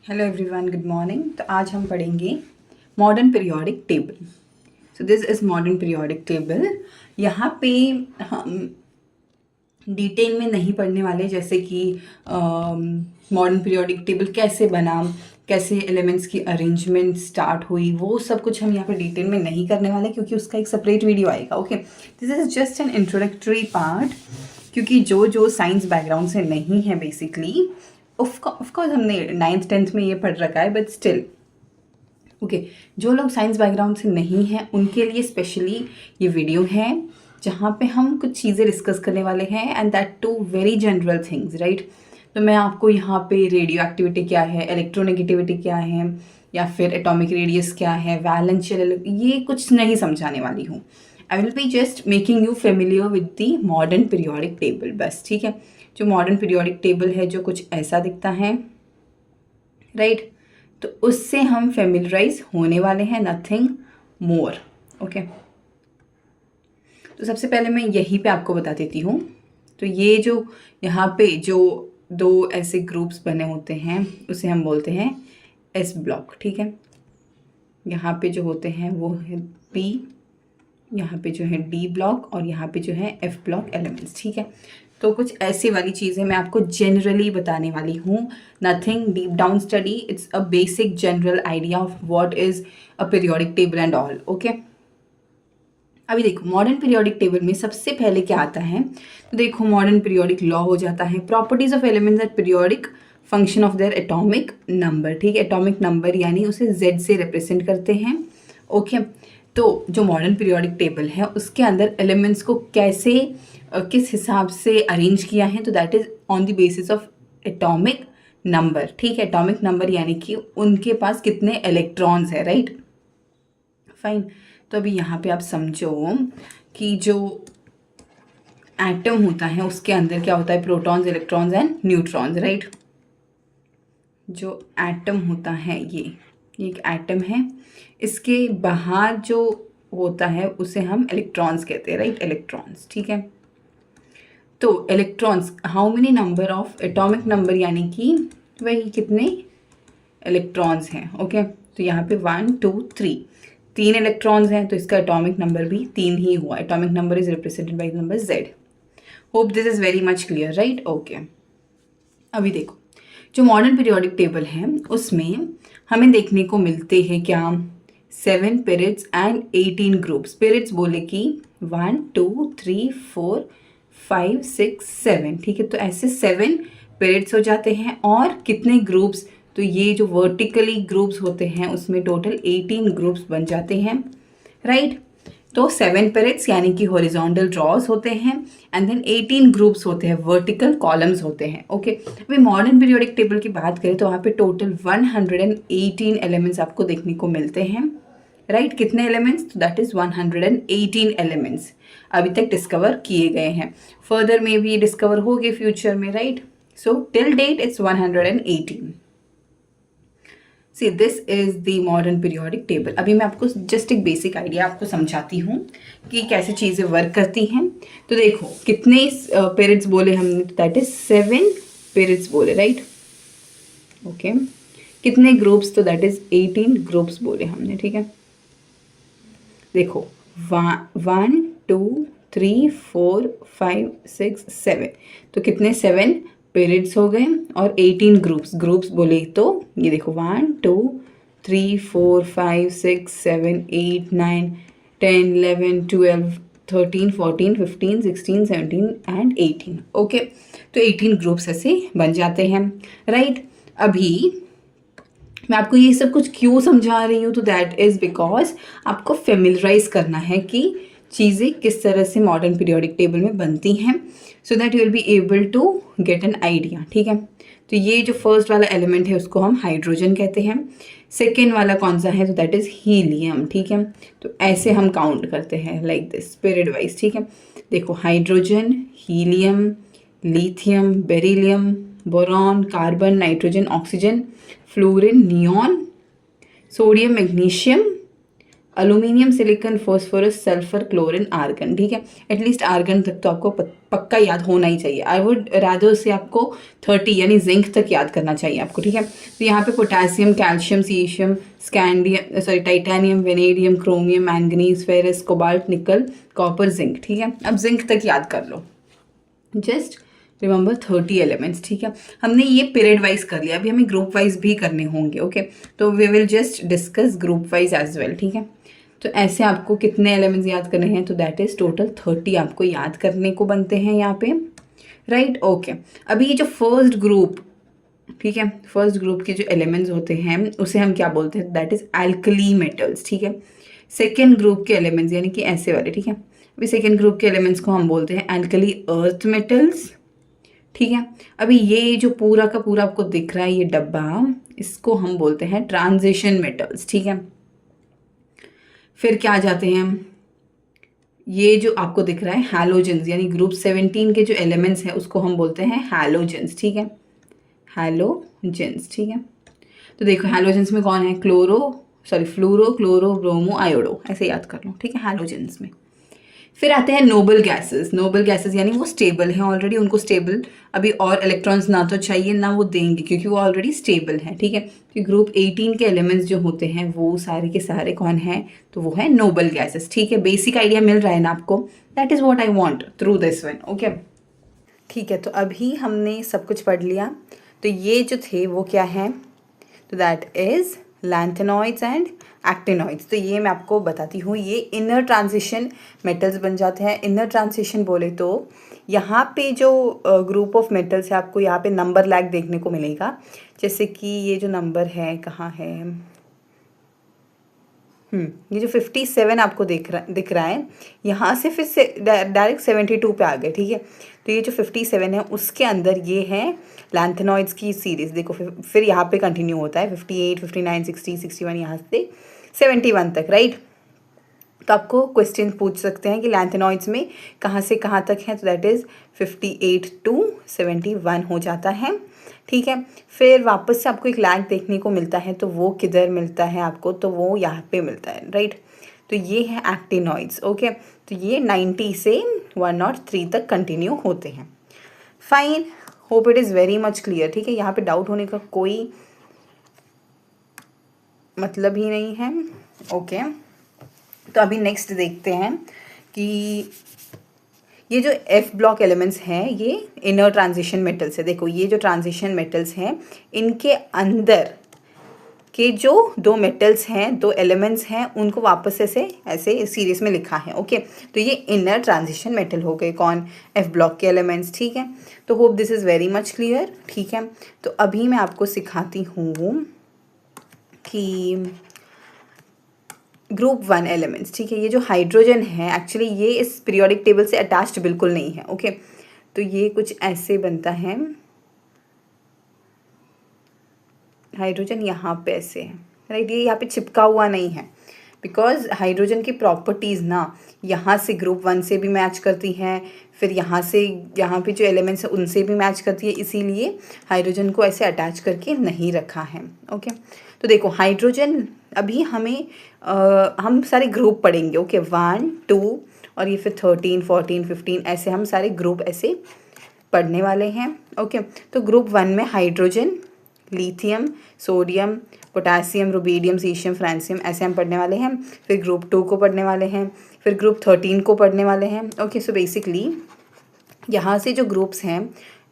Hello everyone, good morning. तो आज हम पढ़ेंगे modern periodic table. So this is modern periodic table. यहाँ पे हम डिटेल में नहीं पढ़ने वाले, जैसे कि मॉडर्न पीरियोडिक टेबल कैसे बना, कैसे एलिमेंट्स की अरेंजमेंट स्टार्ट हुई, वो सब कुछ हम यहाँ पे डिटेल में नहीं करने वाले, क्योंकि उसका एक सेपरेट वीडियो आएगा। Okay, this is just an introductory part, क्योंकि जो साइंस बैकग्राउंड से नहीं है बेसिकली, ऑफकोर्स हमने 9th-10th में ये पढ़ रखा है, बट स्टिल ओके, जो लोग साइंस बैकग्राउंड से नहीं हैं उनके लिए स्पेशली ये वीडियो है, जहाँ पे हम कुछ चीज़ें डिस्कस करने वाले हैं, and that too very general things, right. तो मैं आपको यहाँ पे रेडियो एक्टिविटी क्या है, इलेक्ट्रोनेगेटिविटी क्या है, या फिर एटॉमिक रेडियस क्या है, वैलेंस शेल, ये कुछ नहीं समझाने वाली हूँ। I will be just making you familiar with the modern periodic table, बस, ठीक है। जो मॉडर्न पीरियोडिक टेबल है, जो कुछ ऐसा दिखता है, राइट, तो उससे हम फेमिलराइज होने वाले हैं, नथिंग मोर। ओके, तो सबसे पहले मैं यहीं पे आपको बता देती हूँ। तो ये जो यहाँ पे जो दो ऐसे ग्रुप्स बने होते हैं, उसे हम बोलते हैं एस ब्लॉक, ठीक है। यहाँ पे जो होते हैं वो है पी, यहाँ पे जो है डी ब्लॉक, और यहाँ पे जो है एफ ब्लॉक एलिमेंट्स, ठीक है। तो कुछ ऐसी वाली चीज़ें मैं आपको जनरली बताने वाली हूँ, nothing deep down study, it's a basic general idea of what is a periodic table and all. Okay, अभी देखो मॉडर्न पीरियोडिक टेबल में सबसे पहले क्या आता है, तो देखो मॉडर्न पीरियोडिक लॉ हो जाता है, properties of elements at periodic function of their atomic number, ठीक है। एटॉमिक नंबर यानी उसे जेड से रिप्रेजेंट करते हैं। ओके, तो जो मॉडर्न पीरियोडिक टेबल है उसके अंदर एलिमेंट्स को कैसे किस हिसाब से अरेंज किया है, तो that is on the basis of atomic number, ठीक है। एटॉमिक नंबर यानी कि उनके पास कितने इलेक्ट्रॉन्स है, राइट, फाइन। तो अभी यहाँ पे आप समझो कि जो एटम होता है उसके अंदर क्या होता है, protons, electrons and neutrons, right. जो एटम होता है ये एक एटम है, इसके बाहर जो होता है उसे हम इलेक्ट्रॉन्स कहते हैं, राइट, इलेक्ट्रॉन्स, ठीक है। तो electrons, how many number of atomic number यानी कि वही कितने इलेक्ट्रॉन्स हैं। ओके, तो यहाँ पे 1 2 3 तीन इलेक्ट्रॉन्स हैं, तो इसका एटॉमिक नंबर भी 3 ही हुआ। Atomic number is represented by number Z। Hope this is very much clear, right. Okay, अभी देखो जो मॉडर्न पीरियोडिक टेबल है उसमें हमें देखने को मिलते हैं क्या, 7 पीरियड्स एंड 18 ग्रुप्स। पीरियड्स बोले कि 1 2 3 4 5 6 7, ठीक है। तो ऐसे 7 पीरियड्स हो जाते हैं, और कितने ग्रुप्स, तो ये जो वर्टिकली ग्रुप्स होते हैं उसमें टोटल 18 ग्रुप्स बन जाते हैं, राइट। तो 7 पीरियड्स यानी कि हॉरिजॉन्टल ड्रॉज होते हैं, एंड देन 18 ग्रुप्स होते हैं, वर्टिकल कॉलम्स होते हैं। ओके, अभी मॉडर्न पीरियोडिक टेबल की बात करें तो वहाँ पे टोटल 118 एलिमेंट्स आपको देखने को मिलते हैं, राइट। कितने एलिमेंट्स, तो दैट इज 118 एलिमेंट्स अभी तक डिस्कवर किए गए हैं, फर्दर में भी डिस्कवर होंगे फ्यूचर में, right. So till date it's 118। See this is the modern periodic table. अभी मैं आपको जस्ट एक बेसिक आइडिया आपको समझाती हूँ कि कैसे चीज़ें वर्क करती हैं। तो देखो कितने पीरियड्स बोले हमने, दैट इज 7 पीरियड्स बोले, राइट। ओके, कितने ग्रुप्स, तो दैट इज 18 ग्रुप्स बोले हमने, ठीक है। देखो 1 2 3 4 5 6 7, तो कितने 7 पीरियड्स हो गए, और 18 ग्रुप्स बोले तो ये देखो 1 2 3 4 5 6 7 8 9 10 11 12 13 14 15 16 17 एंड 18। ओके, तो 18 ग्रुप्स ऐसे बन जाते हैं, राइट। अभी मैं आपको ये सब कुछ क्यों समझा रही हूँ, तो दैट इज़ बिकॉज आपको फेमिलराइज करना है कि चीज़ें किस तरह से मॉडर्न पीरियोडिक टेबल में बनती हैं, so that you will be able to get an idea, ठीक है। तो ये जो फर्स्ट वाला एलिमेंट है उसको हम हाइड्रोजन कहते हैं, सेकेंड वाला कौन सा है, तो दैट इज़ हीलियम, ठीक है। तो ऐसे हम काउंट करते हैं लाइक दिस पीरियड वाइज, ठीक है। देखो hydrogen, helium, lithium, beryllium, boron, carbon, nitrogen, oxygen, fluorine, neon, sodium, magnesium, aluminium, silicon, phosphorus, sulphur, chlorine, argon. ठीक है, एटलीस्ट आर्गन तक तो आपको पक्का याद होना ही चाहिए। आई वुड रादर से आपको 30 यानी जिंक तक याद करना चाहिए आपको। ठीक है, तो यहाँ पे potassium, calcium, caesium, scandium, sorry titanium, vanadium, chromium, manganese, ferrous, cobalt, निकल, कॉपर, जिंक। ठीक है, अब जिंक तक याद कर लो। Just remember 30 elements. ठीक है, हमने ये पीरियड वाइज कर लिया, अभी हमें ग्रुप वाइज भी करने होंगे। ओके, तो we will just discuss group wise as well. ठीक है, तो ऐसे आपको कितने एलिमेंट्स याद करने हैं, तो दैट इज टोटल 30 आपको याद करने को बनते हैं यहाँ पे, राइट। ओके, अभी ये जो फर्स्ट ग्रुप, ठीक है, फर्स्ट ग्रुप के जो एलिमेंट्स होते हैं उसे हम क्या बोलते हैं, दैट इज एल्कली मेटल्स। ठीक है, सेकेंड ग्रुप के एलिमेंट्स यानी कि ऐसे वाले, ठीक है, अभी सेकेंड ग्रुप के एलिमेंट्स को हम बोलते हैं एल्कली अर्थ मेटल्स। ठीक है, अभी ये जो पूरा का पूरा आपको दिख रहा है ये डब्बा, इसको हम बोलते हैं ट्रांजिशन मेटल्स। ठीक है, फिर क्या आ जाते हैं हम, ये जो आपको दिख रहा है हैलोजेंस, यानी ग्रुप 17 के जो एलिमेंट्स हैं उसको हम बोलते हैं हैलोजेंस। ठीक है, हैलोजेंस। ठीक है, तो देखो हैलोजेंस में कौन है, फ्लूरो, क्लोरो, ब्रोमो, आयोडो, ऐसे याद कर लो। ठीक है, हैलोजेंस में। फिर आते हैं नोबल गैसेस। नोबल गैसेस यानी वो स्टेबल हैं ऑलरेडी, उनको स्टेबल अभी और इलेक्ट्रॉन्स ना तो चाहिए ना वो देंगे, क्योंकि वो ऑलरेडी स्टेबल है। ठीक है, तो ग्रुप 18 के एलिमेंट्स जो होते हैं वो सारे के सारे कौन है, तो वो है नोबल गैसेस। ठीक है, बेसिक आइडिया मिल रहा है ना आपको, that is what I want through this one. Okay, ठीक है, तो अभी हमने सब कुछ पढ़ लिया। तो ये जो थे वो क्या है, तो that is lanthanoids and actinoids. तो ये मैं आपको बताती हूँ, ये इनर ट्रांजिशन मेटल्स बन जाते हैं। इनर ट्रांजिशन बोले तो यहाँ पे जो ग्रुप ऑफ मेटल्स है आपको यहाँ पे नंबर लैग देखने को मिलेगा। जैसे कि ये जो नंबर है कहाँ है, ये जो 57 आपको दिख रहा है, यहाँ से फिर से डायरेक्ट 72 पे आ गए। ठीक है, तो ये जो 57 है उसके अंदर ये है लैंथेनॉइड्स की सीरीज़। देखो फिर यहाँ पे कंटिन्यू होता है 58, 59, 60, 61, यहाँ से 71 तक, राइट। तो आपको क्वेश्चन पूछ सकते हैं कि लैंथेनॉइड्स में कहाँ से कहाँ तक है, तो दैट इज़ 58 to 71 हो जाता है। ठीक है, फिर वापस से आपको एक लैग देखने को मिलता है, तो वो किधर मिलता है आपको, तो वो यहाँ पे मिलता है, राइट। तो ये है एक्टिनॉइड्स। ओके, तो ये 90 से 103 तक कंटिन्यू होते हैं। Fine, hope it is very much clear. ठीक है, यहाँ पे डाउट होने का कोई मतलब ही नहीं है। ओके, तो अभी नेक्स्ट देखते हैं कि ये जो एफ ब्लॉक एलिमेंट्स हैं ये इनर ट्रांजिशन मेटल्स है। देखो ये जो ट्रांजिशन मेटल्स हैं इनके अंदर के जो दो मेटल्स हैं, दो एलिमेंट्स हैं, उनको वापस ऐसे सीरीज में लिखा है। ओके, तो ये इनर ट्रांजिशन मेटल हो गए, कौन, एफ ब्लॉक के एलिमेंट्स। ठीक है, तो hope this is very much clear. ठीक है, तो अभी मैं आपको सिखाती हूँ कि ग्रुप 1 एलिमेंट्स। ठीक है, ये जो हाइड्रोजन है एक्चुअली ये इस पीरियोडिक टेबल से अटैच्ड बिल्कुल नहीं है। ओके, तो ये कुछ ऐसे बनता है, हाइड्रोजन यहाँ पे ऐसे है, राइट। ये यहाँ पे चिपका हुआ नहीं है, बिकॉज हाइड्रोजन की प्रॉपर्टीज़ ना यहाँ से ग्रुप 1 से भी मैच करती हैं, फिर यहाँ से यहाँ पे जो एलिमेंट्स हैं उनसे भी मैच करती है, इसीलिए हाइड्रोजन को ऐसे अटैच करके नहीं रखा है। ओके, तो देखो हाइड्रोजन अभी हमें हम सारे ग्रुप पढ़ेंगे। ओके, 1, 2 और ये फिर 13, 14, 15 ऐसे हम सारे ग्रुप ऐसे पढ़ने वाले हैं। ओके, तो ग्रुप 1 में hydrogen, lithium, sodium, potassium, rubidium, caesium, francium ऐसे हम पढ़ने वाले हैं। फिर ग्रुप 2 को पढ़ने वाले हैं, फिर ग्रुप 13 को पढ़ने वाले हैं। ओके, सो बेसिकली यहाँ से जो ग्रुप्स हैं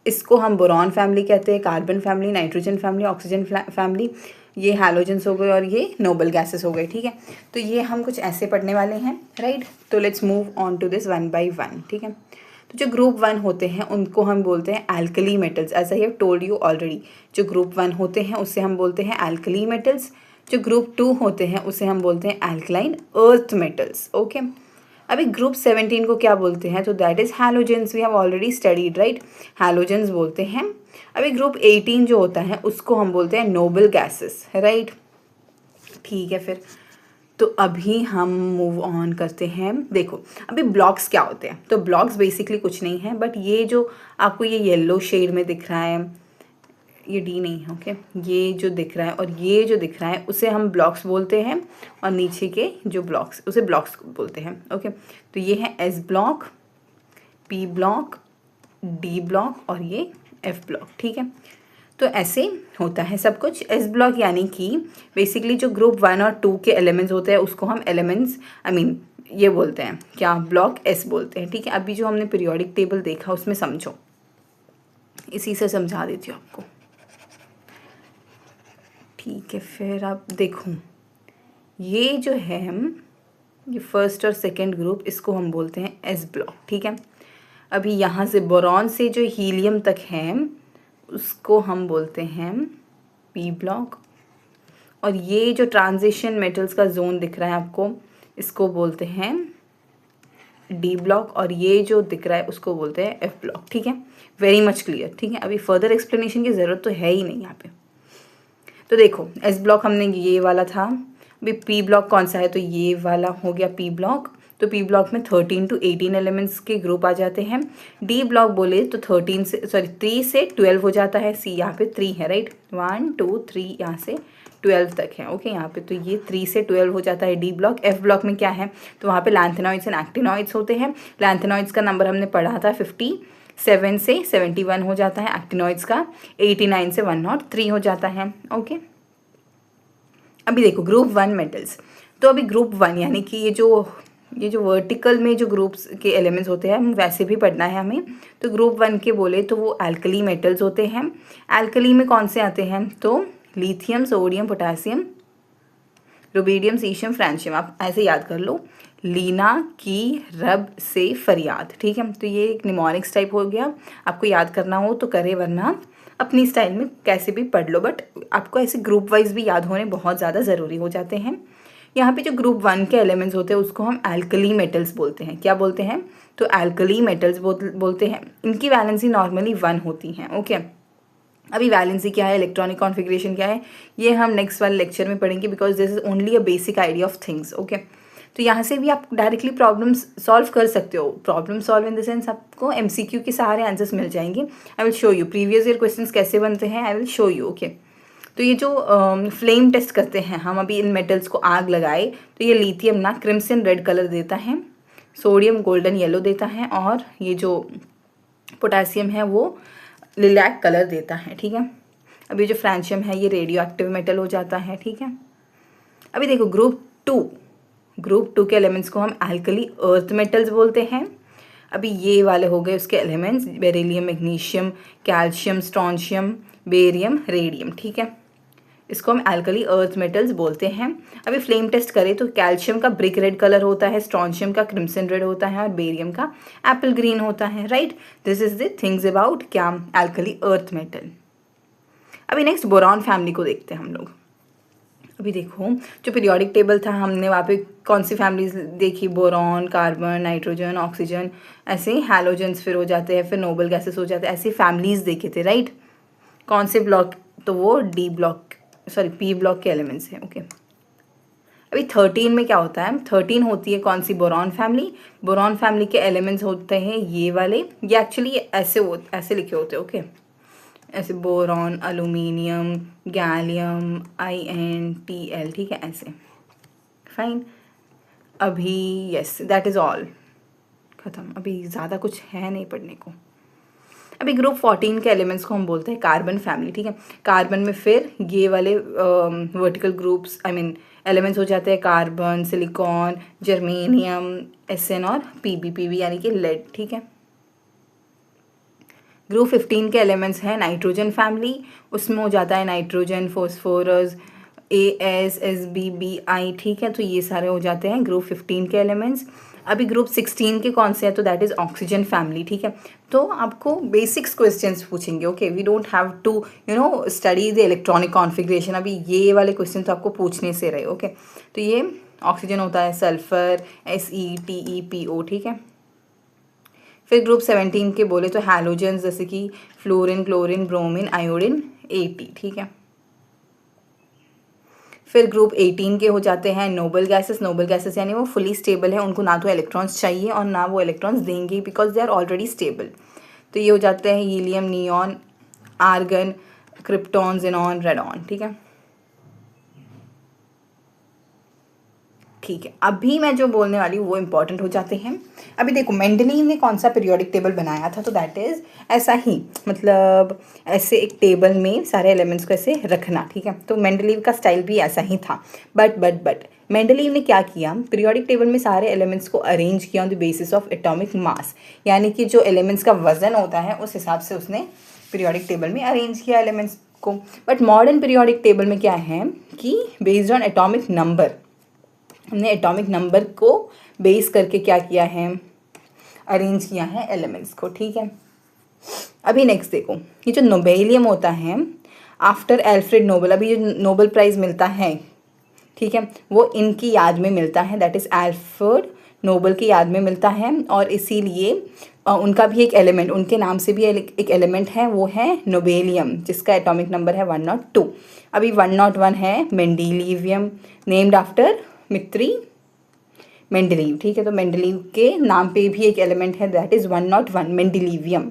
इसको हम बोरॉन फैमिली कहते हैं, carbon family, nitrogen family, oxygen family, ये हैलोजेंस हो गए और ये नोबल गैसेस हो गए। ठीक है, तो ये हम कुछ ऐसे पढ़ने वाले हैं, राइट। तो let's move on to this one by one. ठीक है, तो जो ग्रुप 1 होते हैं उनको हम बोलते हैं alkali metals, as I have told you already. जो ग्रुप 1 होते हैं उससे हम बोलते हैं एल्कली मेटल्स, जो ग्रुप 2 होते हैं उसे हम बोलते हैं एल्कलाइन अर्थ मेटल्स। ओके, अभी ग्रुप 17 को क्या बोलते हैं, तो that is halogens, we have already studied, right, halogens बोलते हैं। अभी ग्रुप 18 जो होता है उसको हम बोलते हैं नोबल गैसेस, राइट। ठीक है, फिर तो अभी हम मूव ऑन करते हैं। देखो अभी ब्लॉक्स क्या होते हैं, तो ब्लॉक्स बेसिकली कुछ नहीं है, बट ये जो आपको ये येलो शेड में दिख रहा है, ये डी नहीं है, ओके। ये जो दिख रहा है और ये जो दिख रहा है उसे हम ब्लॉक्स बोलते हैं, और नीचे के जो ब्लॉक्स उसे ब्लॉक्स बोलते हैं, ओके। तो ये है S block, P block, D block और ये एफ ब्लॉक, ठीक है। तो ऐसे होता है सब कुछ। एस ब्लॉक यानी कि बेसिकली जो ग्रुप 1 और 2 के एलिमेंट्स होते हैं उसको हम एलिमेंट्स ये बोलते हैं क्या, ब्लॉक एस बोलते हैं, ठीक है। अभी जो हमने पीरियोडिक टेबल देखा उसमें समझो, इसी से समझा देती हूँ आपको, ठीक है। फिर आप देखो, ये जो है ये फर्स्ट और सेकंड ग्रुप, इसको हम बोलते हैं एस ब्लॉक, ठीक है। अभी यहाँ से बोरॉन से जो हीलियम तक है उसको हम बोलते हैं पी ब्लॉक, और ये जो ट्रांजिशन मेटल्स का जोन दिख रहा है आपको इसको बोलते हैं डी ब्लॉक, और ये जो दिख रहा है उसको बोलते हैं एफ ब्लॉक, ठीक है। वेरी मच क्लियर, ठीक है। अभी फर्दर एक्सप्लेनेशन की ज़रूरत तो है ही नहीं यहाँ पे। तो देखो एस ब्लॉक हमने ये वाला था, अभी पी ब्लॉक कौन सा है, तो ये वाला हो गया पी ब्लॉक। तो पी ब्लॉक में 13 to 18 एलिमेंट्स के ग्रुप आ जाते हैं। डी ब्लॉक बोले तो 3 से 12 हो जाता है। सी यहाँ पे 3 है, राइट, 1 2 3 यहाँ से 12 तक है, ओके। यहाँ पे तो ये 3 से 12 हो जाता है डी ब्लॉक। एफ ब्लॉक में क्या है, तो वहाँ पे लैंथेनॉइड्स एंड एक्टिनॉइड्स होते हैं। लैंथेनॉइड्स का नंबर हमने पढ़ा था 57 से 71 हो जाता है, एक्टिनॉइड्स का 89 से 103 हो जाता है, ओके। अभी देखो ग्रुप 1 मेटल्स, तो अभी ग्रुप 1 यानी कि ये जो वर्टिकल में जो ग्रुप्स के एलिमेंट्स होते हैं हम वैसे भी पढ़ना है हमें। तो ग्रुप 1 के बोले तो वो एल्कली मेटल्स होते हैं। एल्कली में कौन से आते हैं, तो lithium, sodium, potassium, rubidium, caesium, francium. आप ऐसे याद कर लो, लीना की रब से फरियाद, ठीक है। तो ये एक निमोनिक्स टाइप हो गया, आपको याद करना हो तो करे, वरना अपनी स्टाइल में कैसे भी पढ़ लो, बट आपको ऐसे ग्रुप वाइज भी याद होने बहुत ज़्यादा ज़रूरी हो जाते हैं। यहाँ पे जो ग्रुप 1 के एलिमेंट्स होते हैं उसको हम एल्कली मेटल्स बोलते हैं। क्या बोलते हैं, तो एल्कली मेटल्स बोलते हैं। इनकी वैलेंसी नॉर्मली 1 होती हैं, ओके। अभी वैलेंसी क्या है, इलेक्ट्रॉनिक कॉन्फ़िगरेशन क्या है, ये हम नेक्स्ट वाले लेक्चर में पढ़ेंगे, because this is only a basic idea of things, okay. तो यहाँ से भी आप डायरेक्टली प्रॉब्लम्स सॉल्व कर सकते हो। Problem solve in the sense आपको MCQ के सारे आंसर्स मिल जाएंगे। I will show you previous year questions कैसे बनते हैं, I will show you, okay. तो ये जो फ्लेम टेस्ट करते हैं हम, अभी इन मेटल्स को आग लगाए तो ये लिथियम ना क्रिम्सन रेड कलर देता है, सोडियम गोल्डन येलो देता है, और ये जो पोटेशियम है वो लिलैक कलर देता है, ठीक है। अभी जो फ्रांशियम है ये रेडियो एक्टिव मेटल हो जाता है, ठीक है। अभी देखो ग्रुप 2 के एलिमेंट्स को हम एल्कली अर्थ मेटल्स बोलते हैं। अभी ये वाले हो गए उसके elements, beryllium, magnesium, calcium, strontium, barium, radium, ठीक है। इसको हम एल्कली अर्थ मेटल्स बोलते हैं। अभी फ्लेम टेस्ट करें तो कैल्शियम का ब्रिक रेड कलर होता है, स्ट्रोंशियम का क्रिम्सन रेड होता है, और बेरियम का एप्पल ग्रीन होता है, right. This is the things about क्या, एल्कली अर्थ मेटल। अभी नेक्स्ट बोरॉन फैमिली को देखते हैं हम लोग। अभी देखो जो पीरियोडिक टेबल था हमने वहाँ पे कौन सी फैमिलीज देखी, बोरॉन, कार्बन, नाइट्रोजन, ऑक्सीजन, ऐसे हैलोजेंस फिर हो जाते हैं, फिर नोबल गैसेस हो जाते हैं, ऐसी फैमिलीज देखे थे, राइट। कौन से ब्लॉक, तो वो पी ब्लॉक के एलिमेंट्स हैं, ओके। अभी 13 में क्या होता है, 13 होती है कौन सी, बोरॉन फैमिली। बोरॉन फैमिली के एलिमेंट्स होते हैं ये वाले, ये एक्चुअली ऐसे लिखे होते हैं, ओके। ऐसे बोरॉन, अल्यूमिनियम, गैलियम, InTl, ठीक है, ऐसे, फाइन। अभी यस दैट इज़ ऑल, ख़त्म। अभी ज़्यादा कुछ है नहीं पढ़ने को। अभी ग्रुप 14 के एलिमेंट्स को हम बोलते हैं कार्बन फैमिली, ठीक है। कार्बन में फिर ये वाले वर्टिकल ग्रुप्स एलिमेंट्स हो जाते हैं, कार्बन, सिलिकॉन, जर्मेनियम, SN और PB यानी कि लेड, ठीक है। ग्रुप 15 के एलिमेंट्स हैं नाइट्रोजन फैमिली, उसमें हो जाता है नाइट्रोजन, फॉस्फोरस, AsSBBI, ठीक है। तो ये सारे हो जाते हैं ग्रुप 15 के एलिमेंट्स। अभी ग्रुप 16 के कौन से हैं, तो दैट इज़ ऑक्सीजन फैमिली, ठीक है। तो आपको बेसिक्स क्वेश्चंस पूछेंगे, okay. We don't have to study the electronic configuration. अभी ये वाले क्वेश्चन तो आपको पूछने से रहे, ओके। तो ये ऑक्सीजन होता है सल्फर, SETEPO, ठीक है। फिर ग्रुप 17 के बोले तो हैलोजेंस जैसे कि fluorine, chlorine, bromine, iodine, AT, ठीक है। फिर ग्रुप 18 के हो जाते हैं नोबल गैसेस यानी वो फुली स्टेबल है, उनको ना तो इलेक्ट्रॉन्स चाहिए और ना वो इलेक्ट्रॉन्स देंगे, because they are already stable. तो ये हो जाते हैं helium, neon, argon, krypton, xenon, radon, ठीक है। ठीक है, अभी मैं जो बोलने वाली हूँ वो इम्पॉर्टेंट हो जाते हैं। अभी देखो मेंडलीव ने कौन सा पीरियोडिक टेबल बनाया था, तो दैट इज़ ऐसा ही, मतलब ऐसे एक टेबल में सारे एलिमेंट्स को ऐसे रखना, ठीक है। तो मेंडलीव का स्टाइल भी ऐसा ही था। बट मेंडलीव ने क्या किया, पीरियोडिक टेबल में सारे एलिमेंट्स को अरेंज किया on the basis of atomic mass, यानी कि जो एलिमेंट्स का वजन होता है उस हिसाब से उसने पीरियोडिक टेबल में अरेंज किया एलिमेंट्स को। बट मॉडर्न पीरियोडिक टेबल में क्या है कि बेस्ड ऑन एटॉमिक नंबर, हमने एटॉमिक नंबर को बेस करके क्या किया है, अरेंज किया है एलिमेंट्स को, ठीक है। अभी नेक्स्ट देखो, ये जो नोबेलियम होता है आफ्टर एल्फ्रेड नोबल, अभी जो नोबल प्राइज़ मिलता है, ठीक है, वो इनकी याद में मिलता है, दैट इज़ एल्फ्रेड नोबल की याद में मिलता है। और इसीलिए उनका भी एक एलिमेंट, उनके नाम से भी एक एलिमेंट है, वो है नोबेलियम, जिसका एटॉमिक नंबर है 102। अभी 101 है मेंडेलिवियम, नेम्ड आफ्टर मित्री मेंडलीव, ठीक है। तो मेंडलीव के नाम पे भी एक एलिमेंट है, दैट इज़ 101 मेंडलीवियम।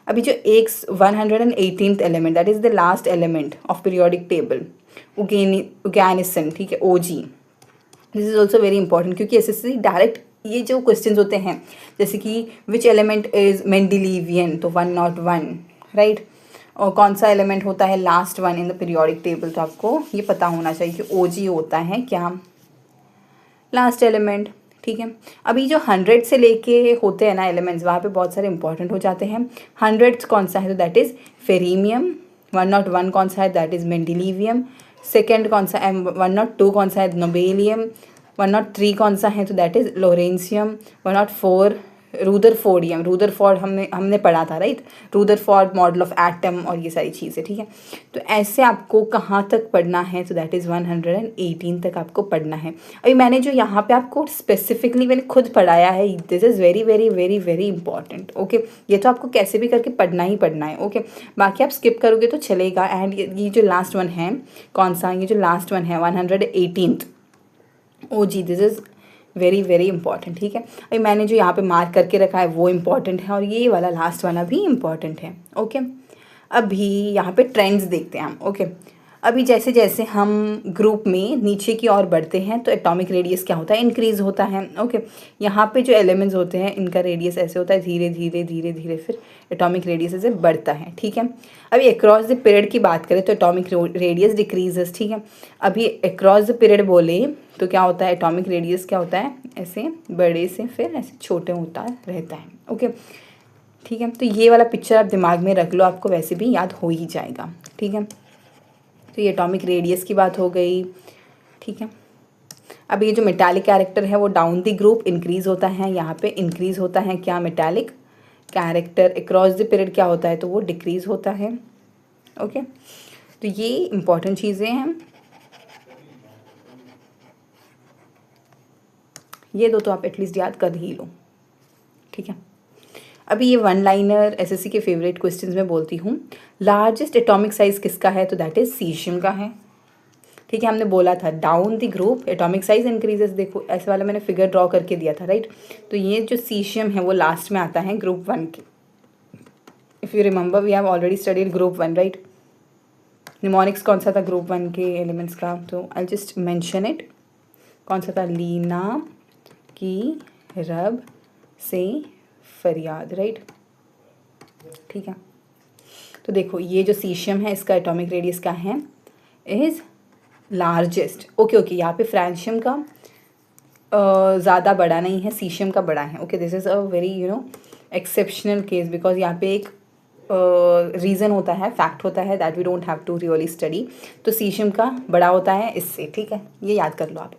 अभी जो एक 118th element, that is the last element of periodic table, oganesson, ठीक है, OG. This is also very important, क्योंकि एसएससी डायरेक्ट ये जो क्वेश्चंस होते हैं, जैसे कि विच एलिमेंट इज़ मेंडलीवियन, तो 101, राइट। और कौन सा एलिमेंट होता है last one in the periodic table, तो आपको ये पता होना चाहिए कि ओजी होता है क्या, लास्ट एलिमेंट, ठीक है। अभी जो 100 से लेके होते हैं ना एलिमेंट्स, वहाँ पे बहुत सारे इंपॉर्टेंट हो जाते हैं। 100 कौन सा है, तो दैट इज़ फेरीमियम। 101 कौन सा है, दैट इज़ मेंडलीवियम। सेकेंड कौन सा है, 102 कौन सा है, नोबेलियम। 103 कौन सा है, तो दैट इज़ लोरेंसियम। 104 रूदरफोर्डियम, रूदरफोर्ड हमने पढ़ा था, राइट, रूदरफोर्ड मॉडल ऑफ एटम और ये सारी चीज़ें, ठीक है। तो ऐसे आपको कहाँ तक पढ़ना है, तो दैट इज़ 118 तक आपको पढ़ना है। अभी मैंने जो यहाँ पे आपको स्पेसिफिकली मैंने खुद पढ़ाया है, this is very very very very important, okay. ये तो आपको कैसे भी करके पढ़ना ही पढ़ना है, ओके। बाकी आप स्किप करोगे तो चलेगा। एंड ये जो लास्ट वन है, कौन सा, ये जो लास्ट वन है 118th OG, this is very very important, ठीक है। अभी मैंने जो यहाँ पे मार्क करके रखा है वो इम्पॉर्टेंट है, और ये वाला लास्ट वाला भी इम्पॉर्टेंट है, ओके। अभी यहाँ पे ट्रेंड्स देखते हैं हम, ओके। अभी जैसे जैसे हम ग्रुप में नीचे की ओर बढ़ते हैं तो एटॉमिक रेडियस क्या होता है, इंक्रीज़ होता है, ओके। यहाँ पे जो एलिमेंट्स होते हैं इनका रेडियस ऐसे होता है, धीरे धीरे धीरे धीरे फिर एटॉमिक रेडियस ऐसे बढ़ता है, ठीक है। अभी अक्रॉस द पीरियड की बात करें तो एटॉमिक रेडियस डिक्रीजेस, ठीक है। अभी अक्रॉस द पीरियड बोले तो क्या होता है, एटॉमिक रेडियस क्या होता है, ऐसे बड़े से फिर ऐसे छोटे होता रहता है, ओके, ठीक है। तो ये वाला पिक्चर आप दिमाग में रख लो, आपको वैसे भी याद हो ही जाएगा, ठीक है। तो ये एटॉमिक रेडियस की बात हो गई, ठीक है। अब ये जो मेटालिक कैरेक्टर है वो डाउन द ग्रुप इंक्रीज़ होता है, यहाँ पे इंक्रीज़ होता है क्या, metallic character. Across the period क्या होता है, तो वो डिक्रीज़ होता है, ओके। तो ये इंपॉर्टेंट चीज़ें हैं, ये दो तो आप एटलीस्ट याद कर ही लो, ठीक है। अभी ये वन लाइनर एसएससी के फेवरेट क्वेश्चंस में बोलती हूँ, लार्जेस्ट एटॉमिक साइज किसका है, तो दैट इज सीशियम का है, ठीक है। हमने बोला था down the group atomic size increases, देखो ऐसे वाला मैंने फिगर ड्रॉ करके दिया था, राइट। तो ये जो सीशियम है वो लास्ट में आता है ग्रुप 1 के। If you remember we have already studied group 1, right. Mnemonics कौन सा था ग्रुप 1 के एलिमेंट्स का, तो आई जस्ट मेंशन इट, कौन सा था, लीना की रब से फरियाद, राइट, ठीक है। तो देखो ये जो सीशियम है इसका एटॉमिक रेडियस क्या है, इज़ लार्जेस्ट, ओके ओके। यहाँ पे फ्रांशियम का ज़्यादा बड़ा नहीं है, सीशियम का बड़ा है, okay. This is a very exceptional case, because यहाँ पे एक रीज़न होता है, फैक्ट होता है that we don't have to really study. तो सीशियम का बड़ा होता है इससे, ठीक है, ये याद कर लो आप।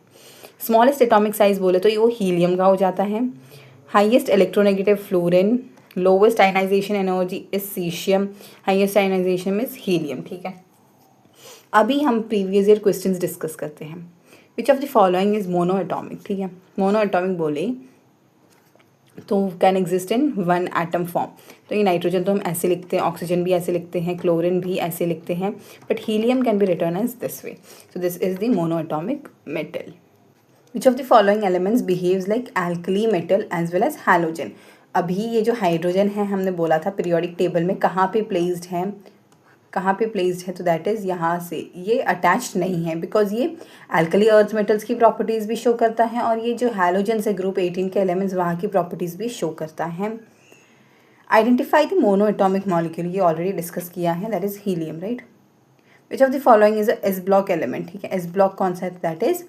स्मॉलेस्ट एटॉमिक साइज बोले तो ये वो हीलियम का हो जाता है। Highest electronegative fluorine, lowest ionisation energy is caesium, highest ionisation is helium, ठीक है। अभी हम प्रीवियस ईयर क्वेश्चंस डिस्कस करते हैं। विच of the following is mono atomic, ठीक है। मोनो एटॉमिक बोले तो can exist in 1 atom form, तो ये नाइट्रोजन तो हम ऐसे लिखते हैं, ऑक्सीजन भी ऐसे लिखते हैं, क्लोरीन भी ऐसे लिखते हैं, but helium can be written as this way, so this is the mono atomic metal. Which of the following elements behaves like alkali metal as well as halogen. अभी ये जो हाइड्रोजन है हमने बोला था पीरियोडिक टेबल में कहाँ पे प्लेस्ड है, कहाँ पे प्लेस्ड है, तो दैट इज़ यहाँ से, ये अटैच्ड नहीं है बिकॉज ये एल्कली अर्थ मेटल्स की प्रॉपर्टीज़ भी शो करता है और ये जो हैलोजन्स है ग्रुप 18 के एलिमेंट्स वहाँ की प्रॉपर्टीज़ भी शो करता है। Identify the mono atomic molecule, ये ऑलरेडी डिस्कस किया है, that is helium, right. Which of the following is S block element, ठीक है, एस ब्लॉक कौन सा है, that is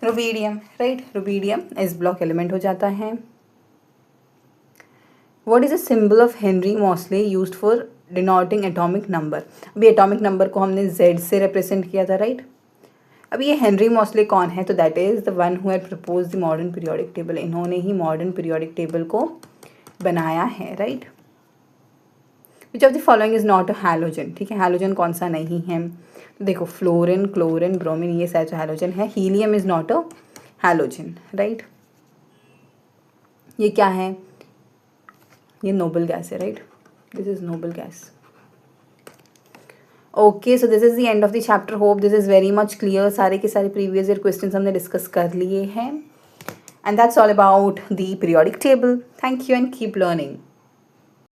rubidium, right, rubidium S block element हो जाता है। What is the symbol of Henry Mauchly used for denoting atomic number, अभी atomic number को हमने Z से रिप्रेजेंट किया था, राइट। अभी ये हेनरी मॉसले कौन है, तो that is the one who had propose the modern periodic table, इन्होंने ही मॉडर्न पीरियोडिक टेबल को बनाया है, right. Which of the following is not a halogen, ठीक है, हैलोजन कौन सा नहीं है, तो देखो फ्लोरिन, क्लोरिन, ब्रोमीन, ये सारे हैलोजन है। Helium is not a halogen, right. ये क्या है, ये नोबल गैस है, right, this is noble gas. Okay, so this is the end of the chapter, hope this is very much clear. सारे के सारे प्रीवियस ईयर क्वेश्चंस हमने discuss कर लिए हैं, and that's all about the periodic table. Thank you and keep learning.